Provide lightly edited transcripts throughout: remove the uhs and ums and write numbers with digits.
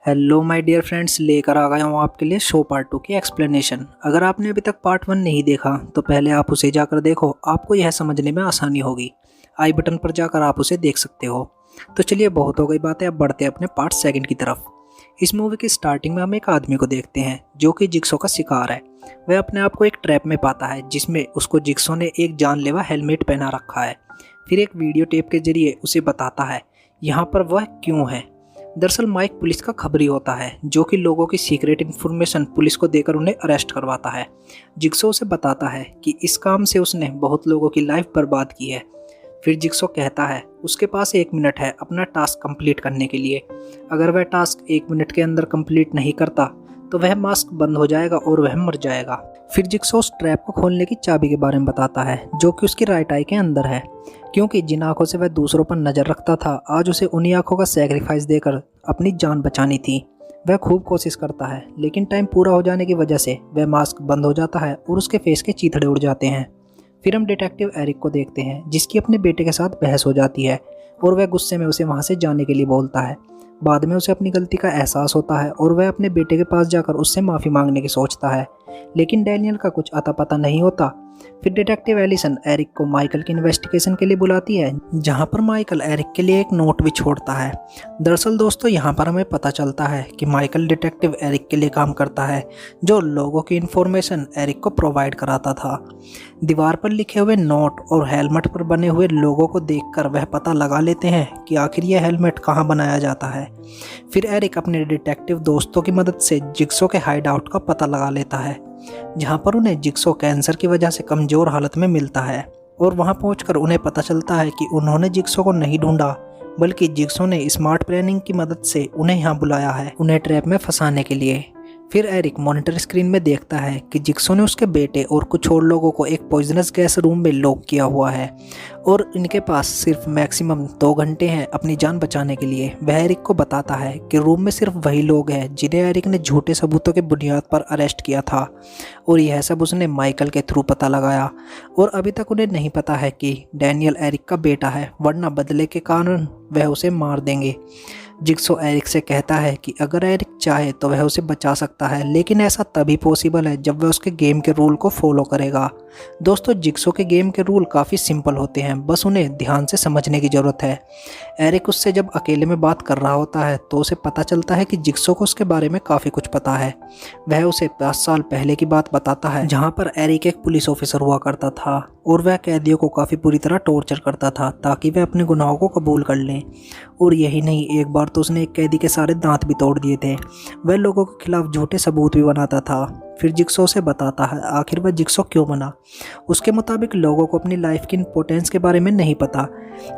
Hello my dear friends, लेकर आ गया हूँ आपके लिए शो पार्ट 2 की एक्सप्लेनेशन। अगर आपने अभी तक पार्ट 1 नहीं देखा तो पहले आप उसे जाकर देखो, आपको यह समझने में आसानी होगी। आई बटन पर जाकर आप उसे देख सकते हो। तो चलिए, बहुत हो गई बातें, अब बढ़ते हैं अपने पार्ट 2 की तरफ। इस मूवी की स्टार्टिंग में हम एक आदमी को देखते हैं जो कि जिक्सो का शिकार है। वह अपने आप को एक ट्रैप में पाता है जिसमें उसको जिक्सो ने एक जानलेवा हेलमेट पहना रखा है। फिर एक वीडियो टेप के जरिए उसे बताता है यहाँ पर वह क्यों है। दरअसल माइक पुलिस का खबरी होता है जो कि लोगों की सीक्रेट इन्फॉर्मेशन पुलिस को देकर उन्हें अरेस्ट करवाता है। जिक्सो उसे बताता है कि इस काम से उसने बहुत लोगों की लाइफ बर्बाद की है। फिर जिक्सो कहता है उसके पास 1 मिनट है अपना टास्क कंप्लीट करने के लिए। अगर वह टास्क 1 मिनट के अंदर कंप्लीट नहीं करता तो वह मास्क बंद हो जाएगा और वह मर जाएगा। फिर जिक्सो उस ट्रैप को खोलने की चाबी के बारे में बताता है जो कि उसकी राइट आई के अंदर है, क्योंकि जिन आंखों से वह दूसरों पर नज़र रखता था आज उसे उन्हीं आंखों का सैक्रिफाइस देकर अपनी जान बचानी थी। वह खूब कोशिश करता है लेकिन टाइम पूरा हो जाने की वजह से वह मास्क बंद हो जाता है और उसके फेस के चीथड़े उड़ जाते हैं। फिर हम डिटेक्टिव एरिक को देखते हैं जिसकी अपने बेटे के साथ बहस हो जाती है और वह गुस्से में उसे वहाँ से जाने के लिए बोलता है। बाद में उसे अपनी गलती का एहसास होता है और वह अपने बेटे के पास जाकर उससे माफ़ी मांगने की सोचता है, लेकिन डैनियल का कुछ अता पता नहीं होता। फिर डिटेक्टिव एलिसन एरिक को माइकल की इन्वेस्टिगेशन के लिए बुलाती है, जहां पर माइकल एरिक के लिए एक नोट भी छोड़ता है। दरअसल दोस्तों, यहां पर हमें पता चलता है कि माइकल डिटेक्टिव एरिक के लिए काम करता है जो लोगों की इन्फॉर्मेशन एरिक को प्रोवाइड कराता था। दीवार पर लिखे हुए नोट और हेलमेट पर बने हुए लोगों को देखकर वह पता लगा लेते हैं कि आखिर यह हेलमेट कहाँ बनाया जाता है। फिर एरिक अपने डिटेक्टिव दोस्तों की मदद से जिक्सो के हाइड आउट का पता लगा लेता है, जहां पर उन्हें जिक्सो कैंसर की वजह से कमज़ोर हालत में मिलता है। और वहां पहुंचकर उन्हें पता चलता है कि उन्होंने जिक्सो को नहीं ढूंढा बल्कि जिक्सो ने स्मार्ट प्लानिंग की मदद से उन्हें यहाँ बुलाया है, उन्हें ट्रैप में फंसाने के लिए। फिर एरिक मॉनिटर स्क्रीन में देखता है कि जिक्सो ने उसके बेटे और कुछ और लोगों को एक पॉइजनस गैस रूम में लॉक किया हुआ है और इनके पास सिर्फ मैक्सिमम 2 घंटे हैं अपनी जान बचाने के लिए। वह एरिक को बताता है कि रूम में सिर्फ वही लोग हैं जिन्हें एरिक ने झूठे सबूतों के बुनियाद पर अरेस्ट किया था और यह सब उसने माइकल के थ्रू पता लगाया। और अभी तक उन्हें नहीं पता है कि डैनियल एरिक का बेटा है, वरना बदले के कारण वह उसे मार देंगे। जिक्सो एरिक से कहता है कि अगर एरिक चाहे तो वह उसे बचा सकता है, लेकिन ऐसा तभी पॉसिबल है जब वह उसके गेम के रूल को फॉलो करेगा। दोस्तों, जिक्सो के गेम के रूल काफ़ी सिंपल होते हैं, बस उन्हें ध्यान से समझने की ज़रूरत है। एरिक उससे जब अकेले में बात कर रहा होता है तो उसे पता चलता है कि जिक्सो को उसके बारे में काफ़ी कुछ पता है। वह उसे 5 साल पहले की बात बताता है जहाँ पर एरिक एक पुलिस ऑफिसर हुआ करता था और वह कैदियों को काफ़ी बुरी तरह टॉर्चर करता था ताकि वह अपने गुनाहों को कबूल कर लें। और यही नहीं, एक बार तो उसने एक कैदी के सारे दांत भी तोड़ दिए थे। वह लोगों के खिलाफ झूठे सबूत भी बनाता था। फिर जिक्सो से बताता है आखिर वह जिक्सो क्यों बना। उसके मुताबिक लोगों को अपनी लाइफ की इंपॉर्टेंस के बारे में नहीं पता,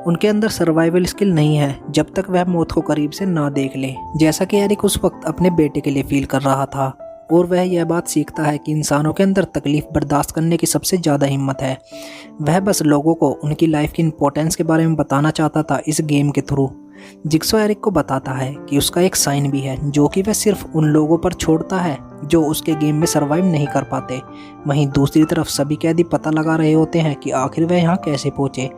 उनके अंदर सर्वाइवल स्किल नहीं है जब तक वह मौत को करीब से ना देख ले, जैसा कि एरिक उस वक्त अपने बेटे के लिए फील कर रहा था। और वह यह बात सीखता है कि इंसानों के अंदर तकलीफ बर्दाश्त करने की सबसे ज़्यादा हिम्मत है। वह बस लोगों को उनकी लाइफ की इंपॉर्टेंस के बारे में बताना चाहता था इस गेम के थ्रू। जिक्सो एरिक को बताता है कि उसका एक साइन भी है जो कि वह सिर्फ उन लोगों पर छोड़ता है जो उसके गेम में सरवाइव नहीं कर पाते। वहीं दूसरी तरफ सभी कैदी पता लगा रहे होते हैं कि आखिर वह यहाँ कैसे पहुँचे,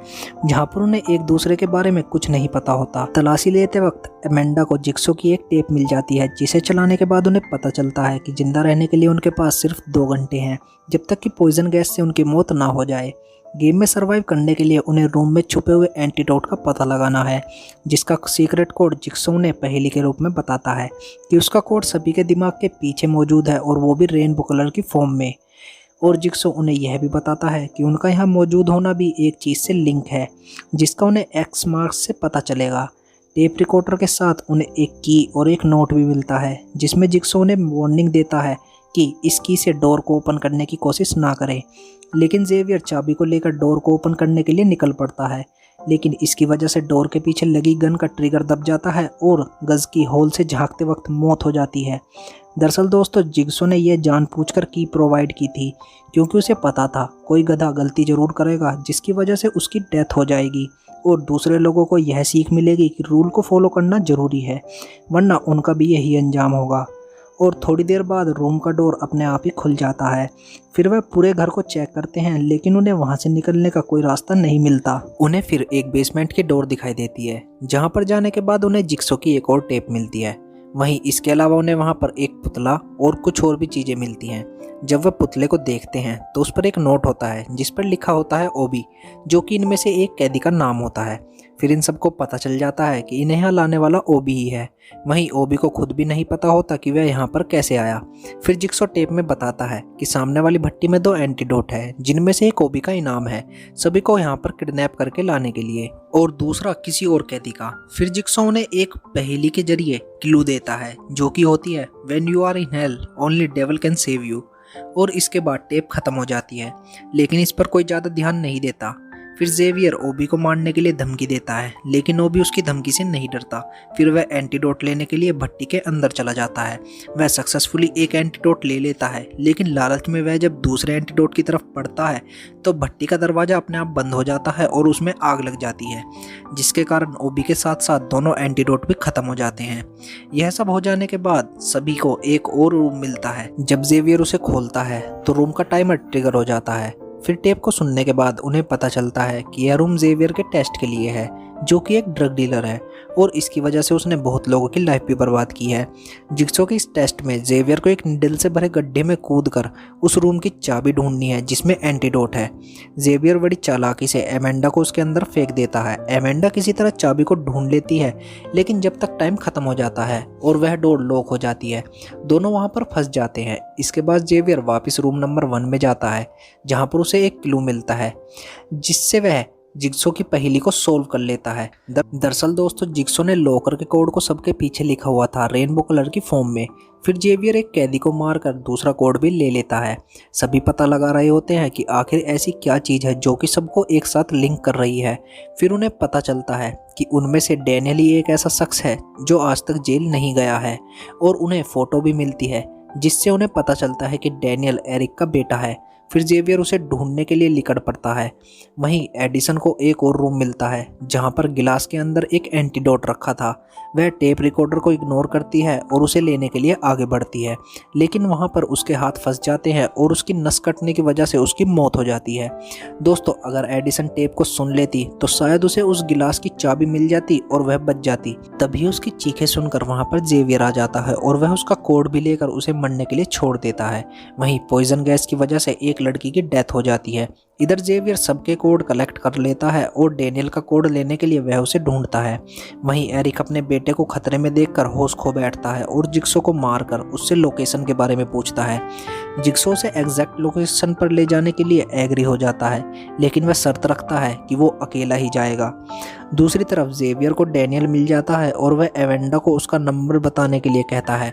जहाँ पर उन्हें एक दूसरे के बारे में कुछ नहीं पता होता। तलाशी लेते वक्त अमेंडा को जिक्सो की एक टेप मिल जाती है जिसे चलाने के बाद उन्हें पता चलता है कि जिंदा रहने के लिए उनके पास सिर्फ 2 घंटे हैं, जब तक कि पॉइजन गैस से उनकी मौत ना हो जाए। गेम में सर्वाइव करने के लिए उन्हें रूम में छुपे हुए एंटीडोट का पता लगाना है, जिसका सीक्रेट कोड जिक्सो ने पहेली के रूप में बताता है कि उसका कोड सभी के दिमाग के पीछे मौजूद है और वो भी रेनबो कलर की फॉर्म में। और जिक्सो उन्हें यह भी बताता है कि उनका यहाँ मौजूद होना भी एक चीज़ से लिंक है जिसका उन्हें एक्स मार्क से पता चलेगा। टेप रिकॉर्डर के साथ उन्हें एक की और एक नोट भी मिलता है जिसमें जिक्सो उन्हें वार्निंग देता है कि इस की से डोर को ओपन करने की कोशिश ना करें। लेकिन जेवियर चाबी को लेकर डोर को ओपन करने के लिए निकल पड़ता है, लेकिन इसकी वजह से डोर के पीछे लगी गन का ट्रिगर दब जाता है और गज की होल से झांकते वक्त मौत हो जाती है। दरअसल दोस्तों, जिक्सो ने यह जानबूझकर की प्रोवाइड की थी क्योंकि उसे पता था कोई गधा गलती जरूर करेगा जिसकी वजह से उसकी डेथ हो जाएगी और दूसरे लोगों को यह सीख मिलेगी कि रूल को फॉलो करना ज़रूरी है, वरना उनका भी यही अंजाम होगा। और थोड़ी देर बाद रूम का डोर अपने आप ही खुल जाता है। फिर वह पूरे घर को चेक करते हैं लेकिन उन्हें वहां से निकलने का कोई रास्ता नहीं मिलता। उन्हें फिर एक बेसमेंट की डोर दिखाई देती है जहां पर जाने के बाद उन्हें जिक्सो की एक और टेप मिलती है। वहीं इसके अलावा उन्हें वहाँ पर एक पुतला और कुछ और भी चीज़ें मिलती हैं। जब वह पुतले को देखते हैं तो उस पर एक नोट होता है जिस पर लिखा होता है ओबी, जो कि इनमें से एक कैदी का नाम होता है। फिर इन सबको पता चल जाता है कि इन्हें यहाँ लाने वाला ओबी ही है। वहीं ओबी को खुद भी नहीं पता होता कि वह यहाँ पर कैसे आया। फिर जिक्सो टेप में बताता है कि सामने वाली भट्टी में 2 एंटीडोट है, जिनमें से एक ओबी का इनाम है सभी को यहाँ पर किडनैप करके लाने के लिए, और दूसरा किसी और कैदी का। फिर जिक्सो उन्हें एक पहेली के जरिए क्लू देता है जो कि होती है when you are in hell only devil can save you. और इसके बाद टेप खत्म हो जाती है, लेकिन इस पर कोई ज़्यादा ध्यान नहीं देता। फिर जेवियर ओबी को मारने के लिए धमकी देता है, लेकिन ओबी उसकी धमकी से नहीं डरता। फिर वह एंटीडोट लेने के लिए भट्टी के अंदर चला जाता है। वह सक्सेसफुली एक एंटीडोट ले लेता है, लेकिन लालच में वह जब दूसरे एंटीडोट की तरफ बढ़ता है तो भट्टी का दरवाज़ा अपने आप बंद हो जाता है और उसमें आग लग जाती है, जिसके कारण ओबी के साथ साथ दोनों एंटीडोट भी खत्म हो जाते हैं। यह सब हो जाने के बाद सभी को एक और रूम मिलता है। जब जेवियर उसे खोलता है तो रूम का टाइमर ट्रिगर हो जाता है। फिर टेप को सुनने के बाद उन्हें पता चलता है कि यह रूम जेवियर के टेस्ट के लिए है, जो कि एक ड्रग डीलर है और इसकी वजह से उसने बहुत लोगों की लाइफ भी बर्बाद की है। जिक्सो के इस टेस्ट में जेवियर को एक निडल से भरे गड्ढे में कूदकर उस रूम की चाबी ढूंढनी है जिसमें एंटीडोट है। जेवियर बड़ी चालाकी से एमेंडा को उसके अंदर फेंक देता है। एमेंडा किसी तरह चाबी को ढूंढ लेती है, लेकिन जब तक टाइम खत्म हो जाता है और वह डोर लॉक हो जाती है, दोनों वहाँ पर फंस जाते हैं। इसके बाद जेवियर वापस रूम नंबर 1 में जाता है, जहाँ पर उसे एक क्लू मिलता है जिससे वह जिक्सो की पहेली को सोल्व कर लेता है। दरअसल दोस्तों, जिक्सो ने लॉकर के कोड को सबके पीछे लिखा हुआ था रेनबो कलर की फॉर्म में। फिर जेवियर एक कैदी को मारकर दूसरा कोड भी ले लेता है। सभी पता लगा रहे होते हैं कि आखिर ऐसी क्या चीज़ है जो कि सबको एक साथ लिंक कर रही है। फिर उन्हें पता चलता है कि उनमें से डैनियल ही एक ऐसा शख्स है जो आज तक जेल नहीं गया है, और उन्हें फ़ोटो भी मिलती है जिससे उन्हें पता चलता है कि डैनियल एरिक का बेटा है। फिर जेवियर उसे ढूंढने के लिए निकल पड़ता है। वहीं एडिसन को एक और रूम मिलता है जहां पर गिलास के अंदर एक एंटीडोट रखा था। वह टेप रिकॉर्डर को इग्नोर करती है और उसे लेने के लिए आगे बढ़ती है, लेकिन वहां पर उसके हाथ फंस जाते हैं और उसकी नस कटने की वजह से उसकी मौत हो जाती है। दोस्तों, अगर एडिसन टेप को सुन लेती तो शायद उसे उस गिलास की चाबी मिल जाती और वह बच जाती। तभी उसकी चीखें सुनकर वहां पर जेवियर आ जाता है और वह उसका कोड भी लेकर उसे मरने के लिए छोड़ देता है। वहीं पॉइजन गैस की वजह से एक लड़की की डेथ हो जाती है। इधर जेवियर सबके कोड कलेक्ट कर लेता है और डैनियल का कोड लेने के लिए वह उसे ढूंढता है। वहीं एरिक अपने बेटे को खतरे में देखकर होश खो बैठता है और जिक्सो को मारकर उससे लोकेशन के बारे में पूछता है। जिक्सो उसे एग्जैक्ट लोकेशन पर ले जाने के लिए एग्री हो जाता है, लेकिन वह शर्त रखता है कि वो अकेला ही जाएगा। दूसरी तरफ जेवियर को डैनियल मिल जाता है और वह एमेंडा को उसका नंबर बताने के लिए कहता है,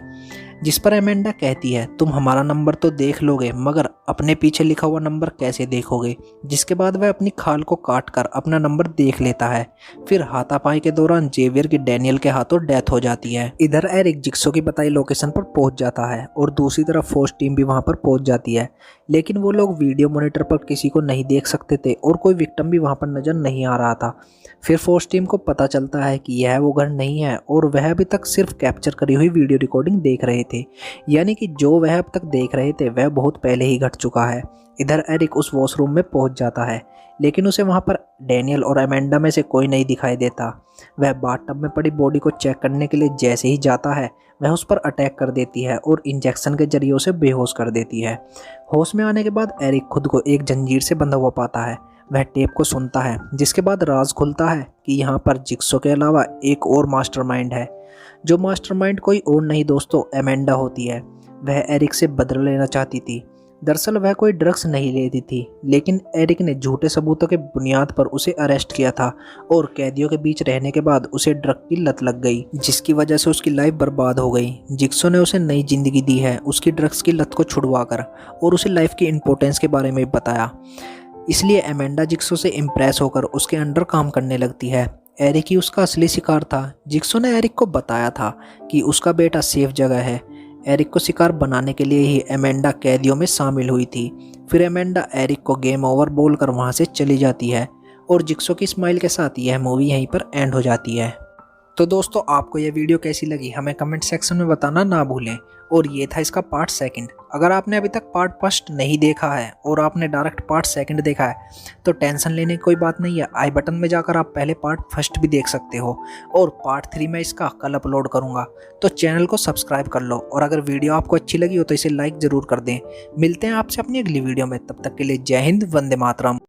जिस पर एमेंडा कहती है, तुम हमारा नंबर तो देख लोगे मगर अपने पीछे लिखा हुआ नंबर कैसे देखोगे। जिसके बाद वह अपनी खाल को काटकर अपना नंबर देख लेता है। फिर हाथापाई के दौरान जेवियर की डैनियल के हाथों डेथ हो जाती है। इधर एरिक जिक्सो की बताई लोकेशन पर पहुंच जाता है और दूसरी तरफ फोर्स टीम भी वहां पर पहुंच जाती है, लेकिन वो लोग वीडियो मॉनिटर पर किसी को नहीं देख सकते थे और कोई विक्टिम भी वहां पर नजर नहीं आ रहा था। फिर फोर्स टीम को पता चलता है कि यह वो घर नहीं है और वह अभी तक सिर्फ कैप्चर करी हुई वीडियो रिकॉर्डिंग देख रहे थे, यानी कि जो वह अब तक देख रहे थे वह बहुत पहले ही घट चुका है। इधर एरिक उस वॉशरूम में पहुंच जाता है, लेकिन उसे वहां पर डैनियल और एमेंडा में से कोई नहीं दिखाई देता। वह बाथटब में पड़ी बॉडी को चेक करने के लिए जैसे ही जाता है, वह उस पर अटैक कर देती है और इंजेक्शन के जरिए उसे बेहोश कर देती है। होश में आने के बाद एरिक खुद को एक जंजीर से बंधा हुआ पाता है। वह टेप को सुनता है, जिसके बाद राज खुलता है कि यहाँ पर जिक्सो के अलावा एक और मास्टरमाइंड है। जो मास्टरमाइंड कोई और नहीं दोस्तों, एमेंडा होती है। वह एरिक से बदला लेना चाहती थी। दरअसल वह कोई ड्रग्स नहीं लेती थी, लेकिन एरिक ने झूठे सबूतों के बुनियाद पर उसे अरेस्ट किया था और कैदियों के बीच रहने के बाद उसे ड्रग की लत लग गई, जिसकी वजह से उसकी लाइफ बर्बाद हो गई। जिक्सो ने उसे नई जिंदगी दी है उसकी ड्रग्स की लत को छुड़वाकर, और उसे लाइफ की इंपॉर्टेंस के बारे में बताया। इसलिए एमेंडा जिक्सो से इम्प्रेस होकर उसके अंडर काम करने लगती है। एरिक ही उसका असली शिकार था। जिक्सो ने एरिक को बताया था कि उसका बेटा सेफ जगह है। एरिक को शिकार बनाने के लिए ही एमेंडा कैदियों में शामिल हुई थी। फिर एमेंडा एरिक को गेम ओवर बोलकर वहां से चली जाती है और जिक्सो की स्माइल के साथ यह मूवी यहीं पर एंड हो जाती है। तो दोस्तों आपको ये वीडियो कैसी लगी हमें कमेंट सेक्शन में बताना ना भूलें। और ये था इसका पार्ट सेकंड। अगर आपने अभी तक पार्ट फर्स्ट नहीं देखा है और आपने डायरेक्ट पार्ट सेकंड देखा है तो टेंशन लेने की कोई बात नहीं है। आई बटन में जाकर आप पहले पार्ट फर्स्ट भी देख सकते हो और पार्ट 3 मैं इसका कल अपलोड करूँगा। तो चैनल को सब्सक्राइब कर लो और अगर वीडियो आपको अच्छी लगी हो तो इसे लाइक ज़रूर कर दें। मिलते हैं आपसे अपनी अगली वीडियो में, तब तक के लिए जय हिंद, वंदे मातरम।